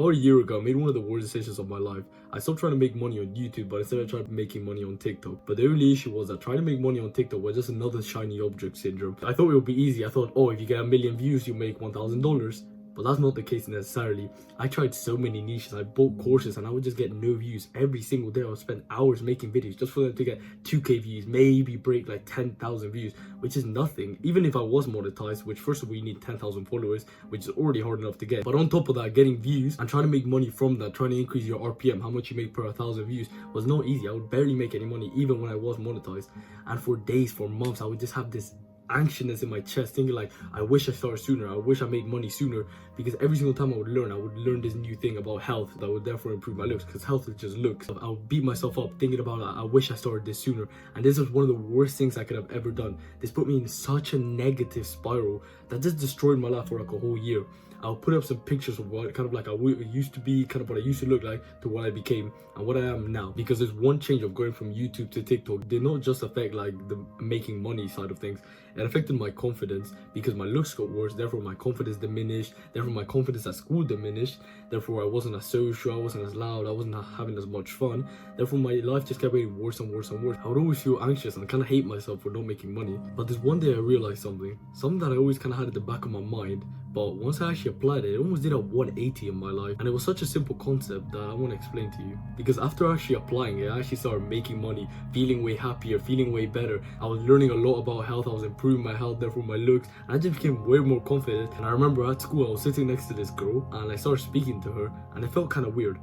About a year ago, I made one of the worst decisions of my life. I stopped trying to make money on YouTube, but instead I tried making money on TikTok. But the only issue was that trying to make money on TikTok was just another shiny object syndrome. I thought it would be easy. I thought, oh, if you get 1 million views, you make $1,000. But that's not the case necessarily. I tried so many niches, I bought courses and I would just get no views every single day. I would spend hours making videos just for them to get 2k views, maybe break like 10,000 views, which is nothing. Even if I was monetized, which first of all you need 10,000 followers, which is already hard enough to get. But on top of that, getting views and trying to make money from that, trying to increase your RPM, how much you make per 1,000 views, was not easy. I would barely make any money even when I was monetized. And for days, for months, I would just have this anxiousness in my chest, thinking like, I wish I started sooner, I wish I made money sooner, because every single time I would learn this new thing about health that would therefore improve my looks, because health is just looks. I would beat myself up thinking about, I wish I started this sooner, and this was one of the worst things I could have ever done. This put me in such a negative spiral that just destroyed my life for like a whole year. I'll put up some pictures of what kind of like I used to be, kind of what I used to look like, to what I became and what I am now. Because there's one change of going from YouTube to TikTok did not just affect like the making money side of things. It affected my confidence because my looks got worse, therefore my confidence diminished, therefore my confidence at school diminished, therefore I wasn't as social, I wasn't as loud, I wasn't having as much fun, therefore my life just kept getting worse and worse and worse. I would always feel anxious and kind of hate myself for not making money. But this one day I realized something that I always kind of had at the back of my mind, but once I actually applied it, it almost did a 180 in my life. And it was such a simple concept that I want to explain to you. Because after actually applying it, I actually started making money, feeling way happier, feeling way better. I was learning a lot about health, I was improving my health, therefore my looks, and I just became way more confident. And I remember at school, I was sitting next to this girl, and I started speaking to her, and it felt kind of weird.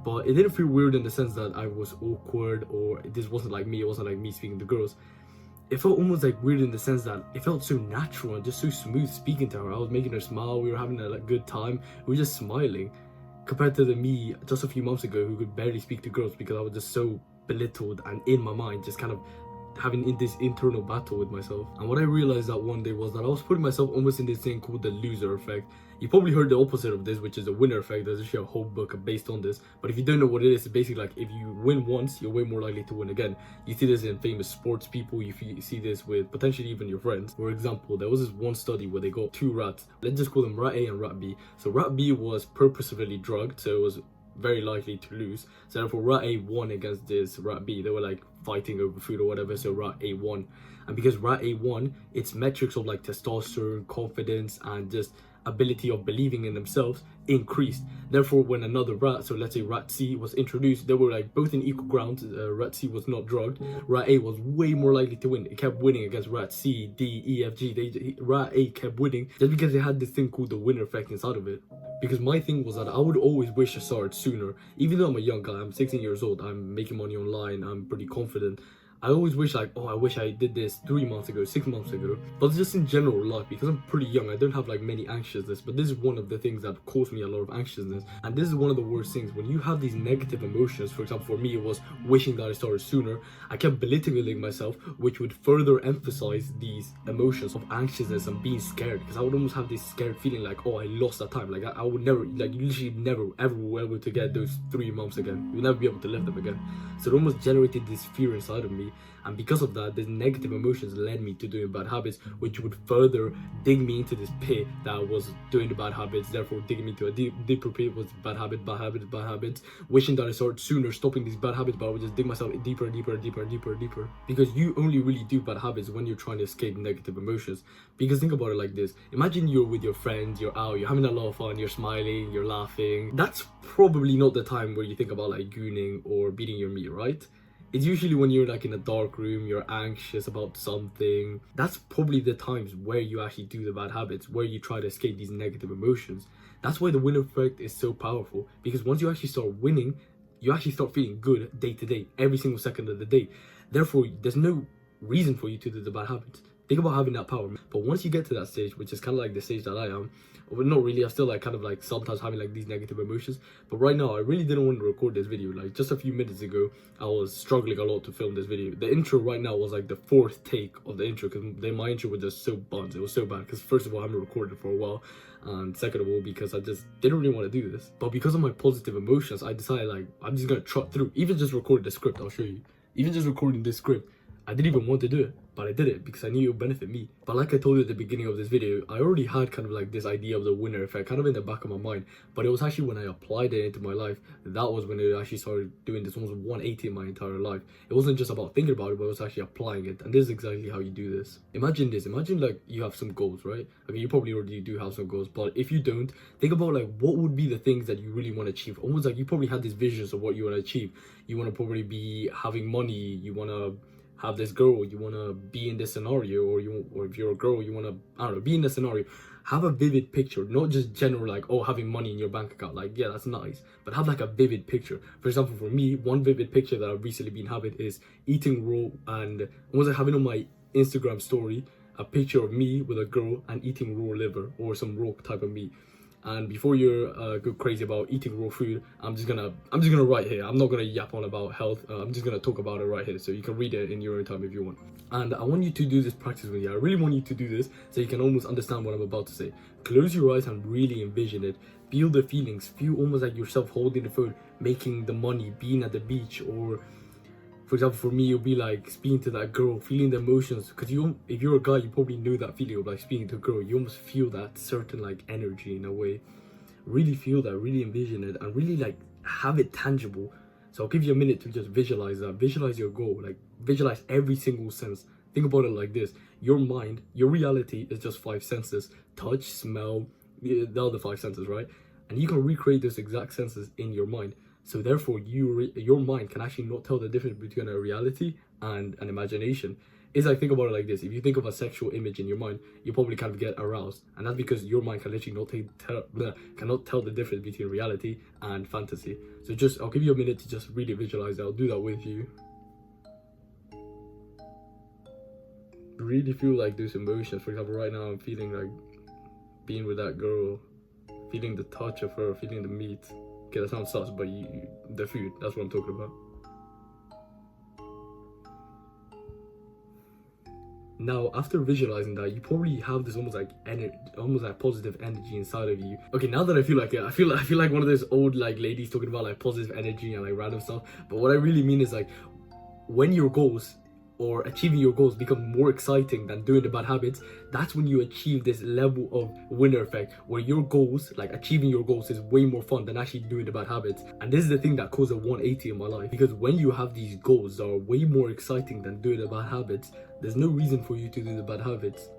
But it didn't feel weird in the sense that I was awkward, or this wasn't like me, it wasn't like me speaking to girls. It felt almost like weird in the sense that it felt so natural and just so smooth speaking to her. I was making her smile, we were having a good time, we were just smiling. Compared to the me just a few months ago who could barely speak to girls because I was just so belittled and in my mind just kind of having in this internal battle with myself. And what I realized that one day was that I was putting myself almost in this thing called the loser effect. You probably heard the opposite of this, which is the winner effect. There's actually a whole book based on this. But if you don't know what it is, it's basically like if you win once, you're way more likely to win again. You see this in famous sports people, you see this with potentially even your friends. For example, there was this one study where they got 2 rats. Let's just call them rat A and rat B. So rat B was purposefully drugged, so it was very likely to lose. So therefore rat A won against this rat B. They were like fighting over food or whatever, so rat A won. And because rat A won, its metrics of like testosterone, confidence, and just ability of believing in themselves increased. Therefore, when another rat, so let's say rat C, was introduced, they were like both in equal ground. Rat C was not drugged. Rat A was way more likely to win. It kept winning against rat C, D, E, F, G. Rat A kept winning just because they had this thing called the winner effect inside of it. Because my thing was that I would always wish I started sooner. Even though I'm a young guy, I'm 16 years old, I'm making money online, I'm pretty confident. I always wish like, oh, I wish I did this 3 months ago, 6 months ago. But just in general life, because I'm pretty young, I don't have like many anxiousness, but this is one of the things that caused me a lot of anxiousness. And this is one of the worst things. When you have these negative emotions, for example, for me, it was wishing that I started sooner. I kept belittling myself, which would further emphasize these emotions of anxiousness and being scared. Because I would almost have this scared feeling like, oh, I lost that time. Like I would never, like you literally never, ever will be able to get those 3 months again. You'll never be able to live them again. So it almost generated this fear inside of me. And because of that, these negative emotions led me to doing bad habits, which would further dig me into this pit that I was doing the bad habits, therefore digging me into a deeper pit with bad habits, wishing that I started sooner, stopping these bad habits, but I would just dig myself deeper and deeper and deeper and deeper and deeper. Because you only really do bad habits when you're trying to escape negative emotions. Because think about it like this. Imagine you're with your friends, you're out, you're having a lot of fun, you're smiling, you're laughing. That's probably not the time where you think about like gooning or beating your meat, right? It's usually when you're like in a dark room, you're anxious about something. That's probably the times where you actually do the bad habits, where you try to escape these negative emotions. That's why the winner effect is so powerful, because once you actually start winning, you actually start feeling good day to day, every single second of the day. Therefore, there's no reason for you to do the bad habits. Think about having that power. But once you get to that stage, which is kind of like the stage that I am, well, not really, I'm still like kind of like sometimes having like these negative emotions. But right now, I really didn't want to record this video. Like just a few minutes ago, I was struggling a lot to film this video. The intro right now was like the 4th take of the intro, because my intro was just so buns. It was so bad because first of all, I haven't recorded for a while. And second of all, because I just didn't really want to do this. But because of my positive emotions, I decided like, I'm just going to trot through. Even just recording the script, I'll show you. Even just recording this script, I didn't even want to do it. but I did it because I knew it would benefit me. But like I told you at the beginning of this video, I already had kind of like this idea of the winner effect kind of in the back of my mind, but it was actually when I applied it into my life, that was when it actually started doing this almost 180 in my entire life. It wasn't just about thinking about it, but it was actually applying it. And this is exactly how you do this. Imagine this, imagine like you have some goals, right? Okay, you probably already do have some goals, but if you don't, think about like what would be the things that you really want to achieve. Almost like you probably had these visions of what you want to achieve. You want to probably be having money, you want to have this girl, you want to be in this scenario, or if you're a girl, you want to, I don't know, be in the scenario. Have a vivid picture, not just general like, oh, having money in your bank account, like, yeah, that's nice, but have like a vivid picture. For example, for me, one vivid picture that I've recently been having is eating raw, and I was like having on my Instagram story a picture of me with a girl and eating raw liver or some raw type of meat. And before you're go crazy about eating raw food, I'm just gonna write here. I'm not gonna yap on about health. I'm just gonna talk about it right here, so you can read it in your own time if you want. And I want you to do this practice with me. I really want you to do this so you can almost understand what I'm about to say. Close your eyes and really envision it. Feel the feelings. Feel almost like yourself holding the phone, making the money, being at the beach, or for example, for me, it'll be like speaking to that girl, feeling the emotions. Because if you're a guy, you probably know that feeling of like speaking to a girl. You almost feel that certain like energy in a way. Really feel that, really envision it, and really like have it tangible. So I'll give you a minute to just visualize that. Visualize your goal, like visualize every single sense. Think about it like this: your mind, your reality is just 5 senses: touch, smell, the other 5 senses, right? And you can recreate those exact senses in your mind. So therefore, your mind can actually not tell the difference between a reality and an imagination. It's like, think about it like this: if you think of a sexual image in your mind, you probably kind of get aroused, and that's because your mind can literally cannot tell the difference between reality and fantasy. So just, I'll give you a minute to just really visualize that. I'll do that with you. Really feel like those emotions. For example, right now I'm feeling like being with that girl, feeling the touch of her, feeling the meat. Okay, that sounds sus, but the food, that's what I'm talking about. Now, after visualizing that, you probably have this almost like positive energy inside of you. Okay, now that I feel like it, I feel like one of those old like ladies talking about like positive energy and like random stuff. But what I really mean is like, when your goals or achieving your goals become more exciting than doing the bad habits, that's when you achieve this level of winner effect, where your goals, like achieving your goals, is way more fun than actually doing the bad habits. And this is the thing that caused a 180 in my life, because when you have these goals that are way more exciting than doing the bad habits, there's no reason for you to do the bad habits.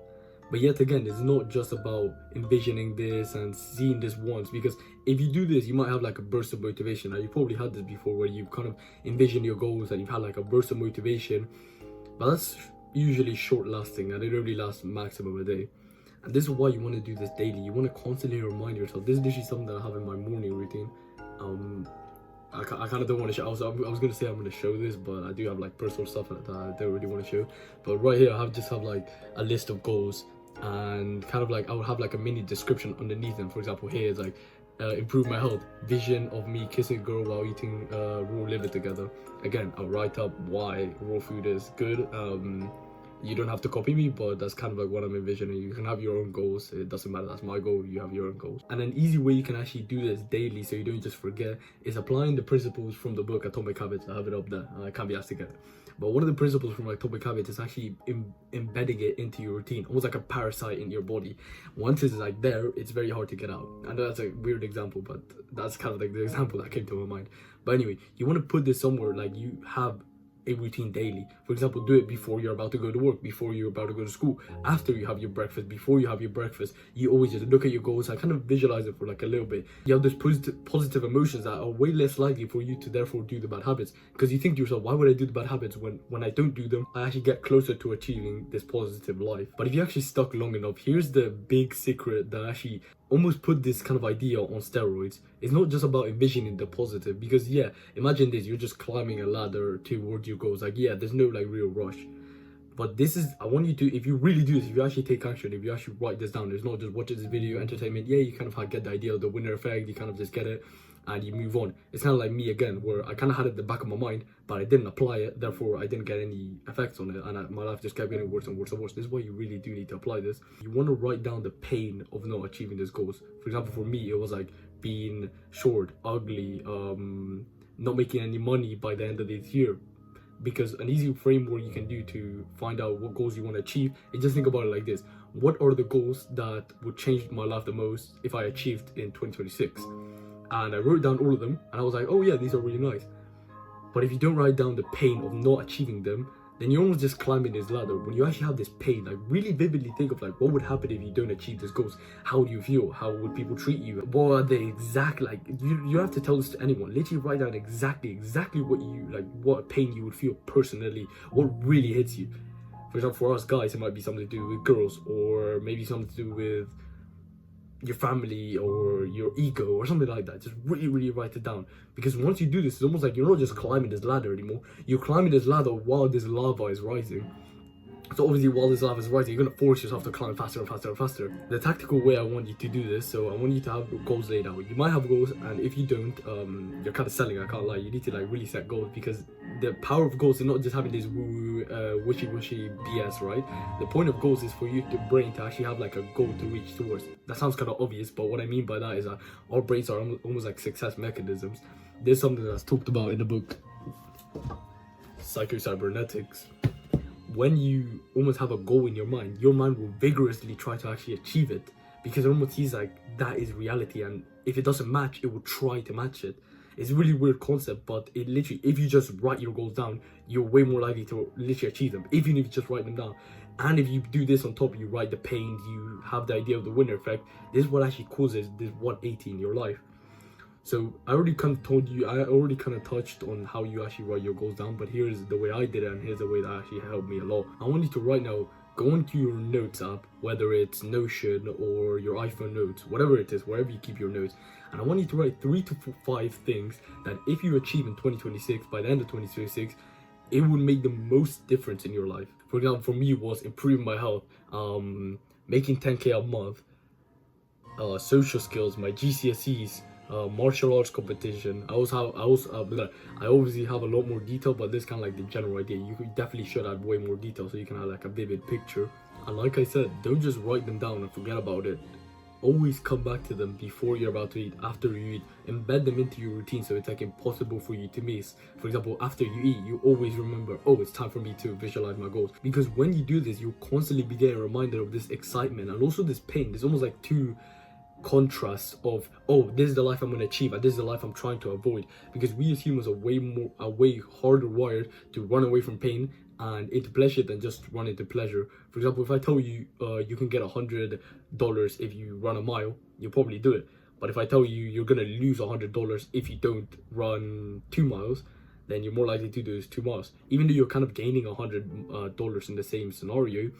But yet again, it's not just about envisioning this and seeing this once, because if you do this, you might have like a burst of motivation. Now, you probably had this before, where you've kind of envisioned your goals and you've had like a burst of motivation, but that's usually short lasting and it only lasts maximum a day. And this is why you want to do this daily. You want to constantly remind yourself. This is literally something that I have in my morning routine. I kind of don't want to show. I was going to say I'm going to show this, but I do have like personal stuff that I don't really want to show. But right here, I just have like a list of goals, and kind of like I would have like a mini description underneath them. For example, here is like improve my health, vision of me kissing a girl while eating raw liver together. Again, I'll write up why raw food is good. You don't have to copy me, but that's kind of like what I'm envisioning. You can have your own goals. It doesn't matter, that's my goal. You have your own goals. And an easy way you can actually do this daily so you don't just forget is applying the principles from the book Atomic Habits. I have it up there. I can't be asked to get it. But one of the principles from Atomic Habits is actually embedding it into your routine, almost like a parasite in your body. Once it's like there, it's very hard to get out. I know that's a weird example, but that's kind of like the example that came to my mind. But anyway, you want to put this somewhere, like you have a routine daily. For example, do it before you're about to go to work, before you're about to go to school, after you have your breakfast, before you have your breakfast. You always just look at your goals and kind of visualize it for like a little bit. You have those positive emotions that are way less likely for you to therefore do the bad habits, because you think to yourself, why would I do the bad habits when I don't do them? I actually get closer to achieving this positive life. But if you actually stuck long enough, here's the big secret that actually almost put this kind of idea on steroids. It's not just about envisioning the positive, because yeah, imagine this: you're just climbing a ladder towards your goals. Like, yeah, there's no like real rush, but this is, I want you to, if you really do this, if you actually take action, if you actually write this down, there's not just watching this video entertainment. Yeah, you kind of get the idea of the winner effect, you kind of just get it and you move on. It's kind of like me again, where I kind of had it at the back of my mind, but I didn't apply it, therefore I didn't get any effects on it, and my life just kept getting worse and worse and worse. This is why you really do need to apply this. You want to write down the pain of not achieving these goals. For example, for me, it was like being short, ugly, not making any money by the end of this year. because an easy framework you can do to find out what goals you want to achieve is just think about it like this: what are the goals that would change my life the most if I achieved in 2026? And I wrote down all of them, and I was like, oh yeah, these are really nice. But if you don't write down the pain of not achieving them, then you're almost just climbing this ladder. When you actually have this pain, like really vividly think of like what would happen if you don't achieve these goals. How do you feel? How would people treat you? What are the exact, like you have to tell this to anyone. Literally write down exactly what you like, what pain you would feel personally, what really hits you. For example, for us guys, it might be something to do with girls, or maybe something to do with your family or your ego or something like that. Just really write it down, because once you do this, it's almost like you're not just climbing this ladder anymore, you're climbing this ladder while this lava is rising. So obviously while this lava is rising, you're going to force yourself to climb faster and faster and faster. The tactical way I want you to do this, so I want you to have goals laid out. You might have goals, and if you don't, you're kind of selling, I can't lie. You need to like really set goals, because the power of goals is not just having this wishy-washy BS, right? The point of goals is for you, the brain, to actually have like a goal to reach towards. That sounds kind of obvious, but what I mean by that is that our brains are almost like success mechanisms. There's something that's talked about in the book Psycho-Cybernetics. When you almost have a goal in your mind will vigorously try to actually achieve it, because it almost sees like that is reality, and if it doesn't match, it will try to match it. It's a really weird concept, but it literally, if you just write your goals down, you're way more likely to literally achieve them, even if you just write them down. And if you do this on top, you write the pain, you have the idea of the winner effect, this is what actually causes this 180 in your life. So I already kind of told you, I already kind of touched on how you actually write your goals down, but here's the way I did it, and here's the way that actually helped me a lot. I want you to right now go into your notes app, whether it's Notion or your iPhone notes, whatever it is, wherever you keep your notes, and I want you to write 3 to 5 things that if you achieve in 2026, by the end of 2026, it would make the most difference in your life. For example, for me, it was improving my health, making 10K a month, social skills, my GCSEs, martial arts competition. I obviously have a lot more detail, but this is kind of like the general idea. You definitely should add way more detail so you can have like a vivid picture. And like I said, don't just write them down and forget about it. Always come back to them before you're about to eat, after you eat. Embed them into your routine so it's like impossible for you to miss. For example, after you eat, you always remember, oh, it's time for me to visualize my goals. Because when you do this, you'll constantly be getting a reminder of this excitement and also this pain. There's almost like two contrasts of, oh, this is the life I'm going to achieve and this is the life I'm trying to avoid, because we as humans are way harder wired to run away from pain and into pleasure than just run into pleasure. For example, if I tell you you can get $100 if you run a mile, you'll probably do it. But if I tell you you're gonna lose $100 if you don't run 2 miles, then you're more likely to do is 2 miles. Even though you're kind of gaining $100 in the same scenario,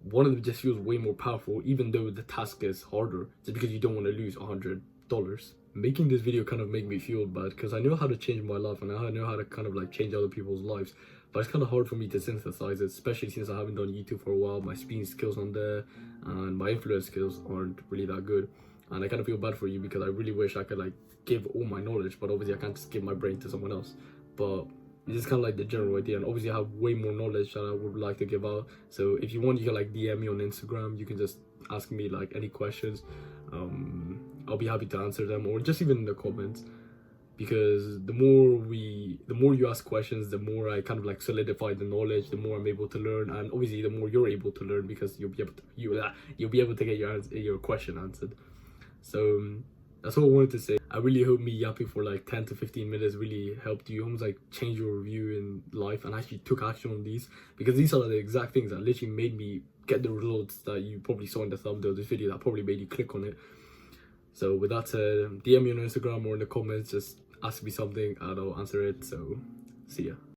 one of them just feels way more powerful, even though the task is harder, just because you don't want to lose $100. Making this video kind of made me feel bad, because I know how to change my life and I know how to kind of like change other people's lives, but it's kind of hard for me to synthesize it, especially since I haven't done YouTube for a while. My speaking skills aren't there and my influence skills aren't really that good, and I kind of feel bad for you because I really wish I could like give all my knowledge, but obviously I can't just give my brain to someone else. But this is kind of like the general idea, and obviously I have way more knowledge that I would like to give out. So if you want, you can like DM me on Instagram. You can just ask me like any questions. I'll be happy to answer them, or just even in the comments, because the more you ask questions, the more I kind of like solidify the knowledge, the more I'm able to learn, and obviously the more you're able to learn, because you'll be able to get your question answered. So that's all I wanted to say. I really hope me yapping for like 10 to 15 minutes really helped you almost like change your view in life and actually took action on these, because these are the exact things that literally made me get the results that you probably saw in the thumbnail of this video, that probably made you click on it. So with that said, DM me on Instagram or in the comments, just ask me something and I'll answer it. So see ya.